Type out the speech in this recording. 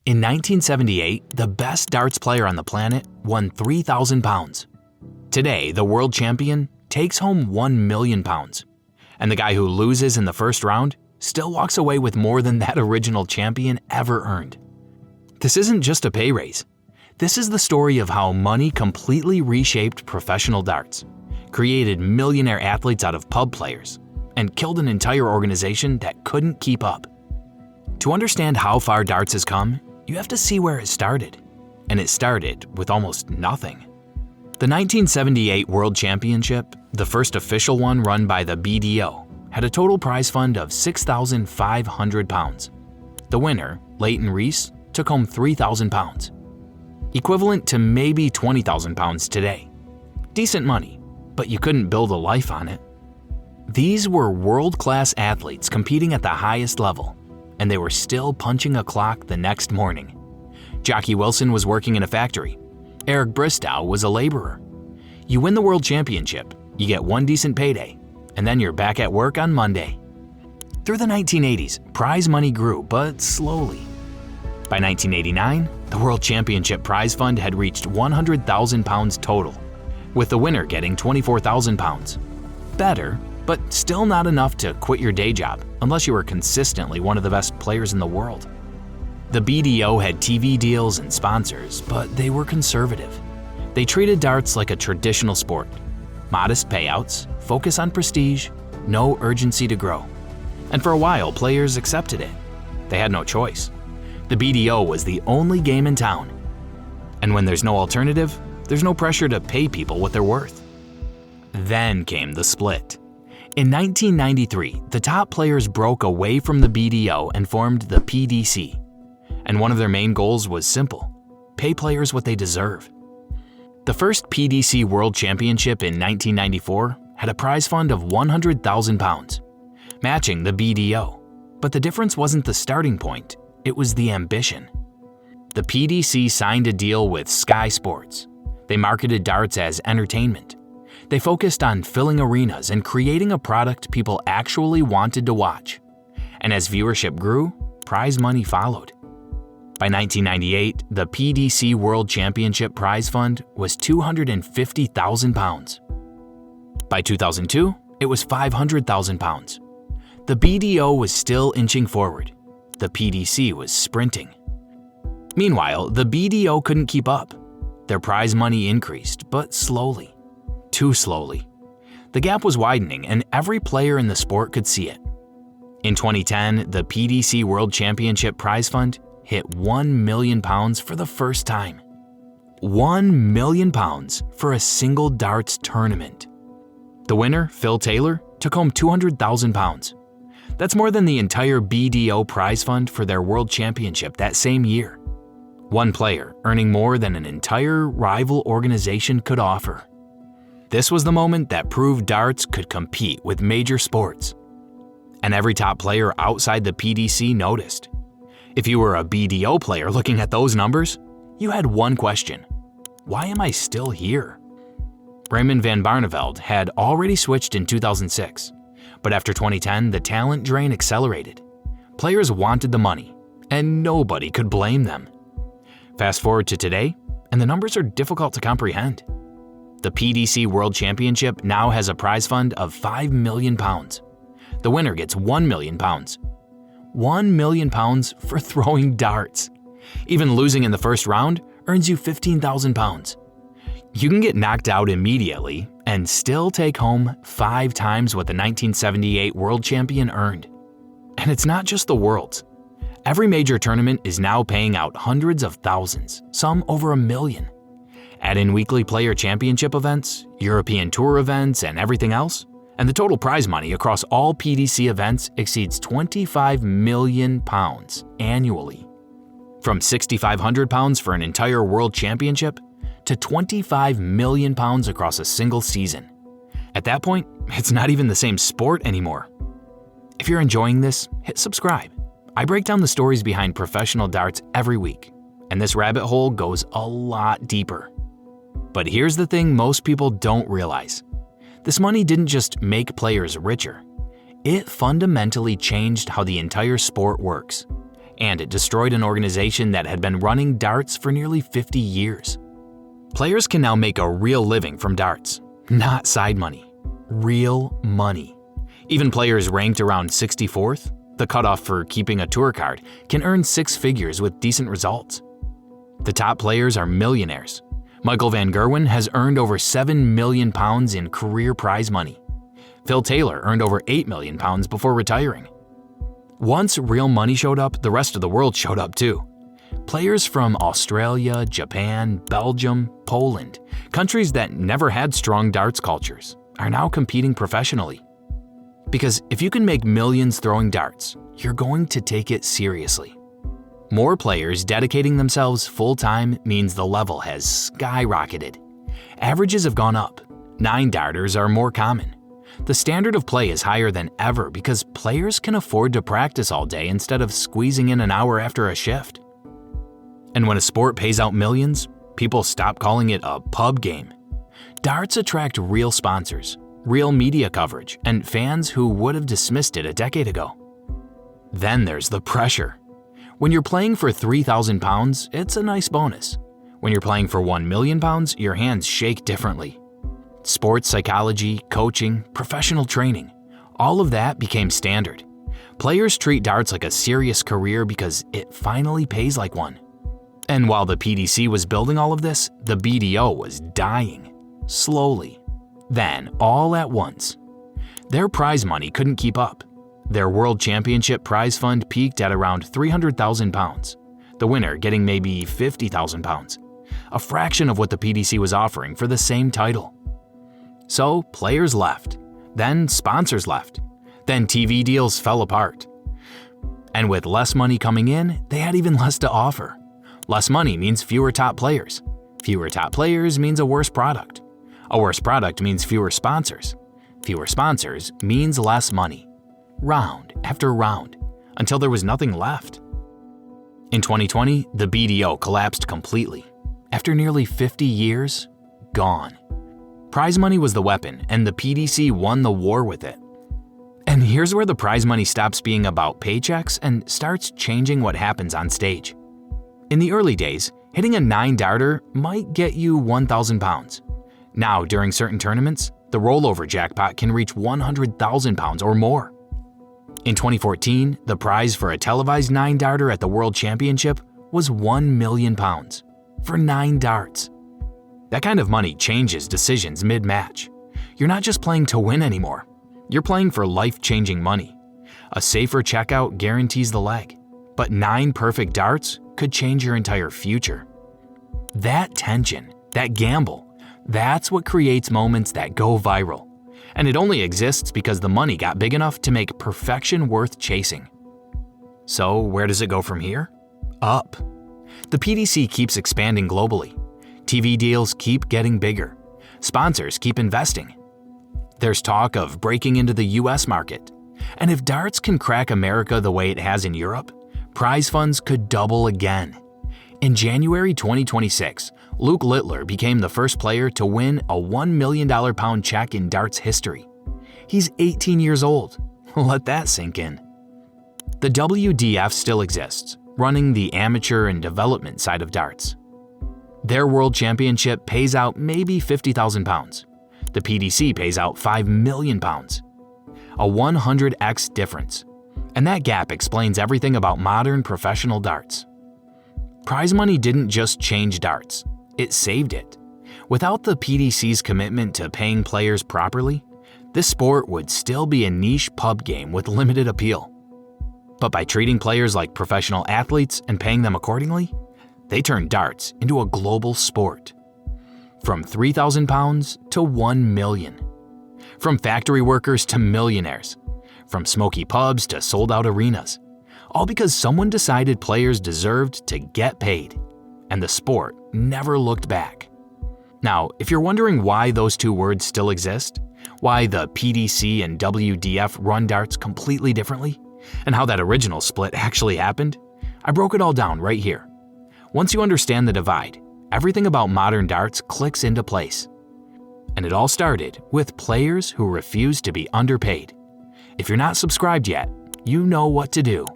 In 1978, the best darts player on the planet won 3,000 pounds. Today, the world champion takes home 1 million pounds. And the guy who loses in the first round still walks away with more than that original champion ever earned. This isn't just a pay raise. This is the story of how money completely reshaped professional darts, created millionaire athletes out of pub players, and killed an entire organization that couldn't keep up. To understand how far darts has come, you have to see where it started. And it started with almost nothing. The 1978 World Championship, the first official one run by the BDO, had a total prize fund of 6,500 pounds. The winner, Leighton Reese, took home 3,000 pounds, equivalent to maybe 20,000 pounds today. Decent money, but you couldn't build a life on it. These were world-class athletes competing at the highest level, and they were still punching a clock the next morning. Jockey Wilson was working in a factory. Eric Bristow was a laborer. You win the world championship, you get one decent payday, and then you're back at work on Monday. Through the 1980s, prize money grew, but slowly. By 1989, the World Championship prize fund had reached 100,000 pounds total, with the winner getting 24,000 pounds. Better, but still not enough to quit your day job unless you were consistently one of the best players in the world. The BDO had TV deals and sponsors, but they were conservative. They treated darts like a traditional sport. Modest payouts, focus on prestige, no urgency to grow. And for a while, players accepted it. They had no choice. The BDO was the only game in town. And when there's no alternative, there's no pressure to pay people what they're worth. Then came the split. In 1993, the top players broke away from the BDO and formed the PDC. And one of their main goals was simple: pay players what they deserve. The first PDC World Championship in 1994 had a prize fund of 100,000 pounds, matching the BDO. But the difference wasn't the starting point, it was the ambition. The PDC signed a deal with Sky Sports. They marketed darts as entertainment. They focused on filling arenas and creating a product people actually wanted to watch. And as viewership grew, prize money followed. By 1998, the PDC World Championship prize fund was 250,000 pounds. By 2002, it was 500,000 pounds. The BDO was still inching forward. The PDC was sprinting. Meanwhile, the BDO couldn't keep up. Their prize money increased, but slowly. Too slowly. The gap was widening, and every player in the sport could see it. In 2010, the PDC World Championship prize fund hit 1 million pounds for the first time. 1 million pounds for a single darts tournament. The winner, Phil Taylor, took home 200,000 pounds. That's more than the entire BDO prize fund for their World Championship that same year. One player earning more than an entire rival organization could offer. This was the moment that proved darts could compete with major sports. And every top player outside the PDC noticed. If you were a BDO player looking at those numbers, you had one question: why am I still here? Raymond van Barneveld had already switched in 2006, but after 2010, the talent drain accelerated. Players wanted the money, and nobody could blame them. Fast forward to today, and the numbers are difficult to comprehend. The PDC World Championship now has a prize fund of 5 million pounds. The winner gets 1 million pounds. 1 million pounds for throwing darts. Even losing in the first round earns you 15,000 pounds. You can get knocked out immediately and still take home 5 times what the 1978 world champion earned. And it's not just the Worlds. Every major tournament is now paying out hundreds of thousands, some over 1 million. Add in weekly player championship events, European Tour events, and everything else, and the total prize money across all PDC events exceeds 25 million pounds annually. From 6,500 pounds for an entire world championship to 25 million pounds across a single season. At that point, it's not even the same sport anymore. If you're enjoying this, hit subscribe. I break down the stories behind professional darts every week, and this rabbit hole goes a lot deeper. But here's the thing most people don't realize. This money didn't just make players richer. It fundamentally changed how the entire sport works. and it destroyed an organization that had been running darts for nearly 50 years. Players can now make a real living from darts, not side money, real money. Even players ranked around 64th, the cutoff for keeping a tour card, can earn six figures with decent results. The top players are millionaires. Michael Van Gerwen has earned over £7 million in career prize money. Phil Taylor earned over £8 million before retiring. Once real money showed up, the rest of the world showed up too. Players from Australia, Japan, Belgium, Poland, countries that never had strong darts cultures, are now competing professionally. Because if you can make millions throwing darts, you're going to take it seriously. More players dedicating themselves full-time means the level has skyrocketed. Averages have gone up. 9-darters are more common. The standard of play is higher than ever because players can afford to practice all day instead of squeezing in an hour after a shift. And when a sport pays out millions, people stop calling it a pub game. Darts attract real sponsors, real media coverage, and fans who would have dismissed it a decade ago. Then there's the pressure. When you're playing for £3,000, it's a nice bonus. When you're playing for £1 million, your hands shake differently. Sports psychology, coaching, professional training, all of that became standard. Players treat darts like a serious career because it finally pays like one. And while the PDC was building all of this, the BDO was dying, slowly. Then, all at once, their prize money couldn't keep up. Their World Championship prize fund peaked at around £300,000, the winner getting maybe £50,000, a fraction of what the PDC was offering for the same title. So players left, then sponsors left, then TV deals fell apart. And with less money coming in, they had even less to offer. Less money means fewer top players. Fewer top players means a worse product. A worse product means fewer sponsors. Fewer sponsors means less money. Round after round, until there was nothing left. In 2020, the BDO collapsed completely. After nearly 50 years, gone. Prize money was the weapon, and the PDC won the war with it. And here's where the prize money stops being about paychecks and starts changing what happens on stage. In the early days, hitting a 9-darter might get you £1,000. Now, during certain tournaments, the rollover jackpot can reach £100,000 or more. In 2014, the prize for a televised 9-darter at the World Championship was £1 million for 9 darts. That kind of money changes decisions mid-match. You're not just playing to win anymore. You're playing for life-changing money. A safer checkout guarantees the leg, but 9 perfect darts could change your entire future. That tension, that gamble, that's what creates moments that go viral. And it only exists because the money got big enough to make perfection worth chasing. So where does it go from here? Up. The PDC keeps expanding globally. TV deals keep getting bigger. Sponsors keep investing. There's talk of breaking into the US market. And if darts can crack America the way it has in Europe, prize funds could double again. In January 2026, Luke Littler became the first player to win a $1 million check in darts history. He's 18 years old. Let that sink in. The WDF still exists, running the amateur and development side of darts. Their World Championship pays out maybe £50,000. The PDC pays out £5 million. A 100x difference. And that gap explains everything about modern professional darts. Prize money didn't just change darts, it saved it. Without the PDC's commitment to paying players properly, this sport would still be a niche pub game with limited appeal. But by treating players like professional athletes and paying them accordingly, they turned darts into a global sport. From £3,000 to £1 million. From factory workers to millionaires. From smoky pubs to sold-out arenas. All because someone decided players deserved to get paid. And the sport never looked back. Now, if you're wondering why those two words still exist, why the PDC and WDF run darts completely differently, and how that original split actually happened, I broke it all down right here. Once you understand the divide, everything about modern darts clicks into place. And it all started with players who refused to be underpaid. If you're not subscribed yet, you know what to do.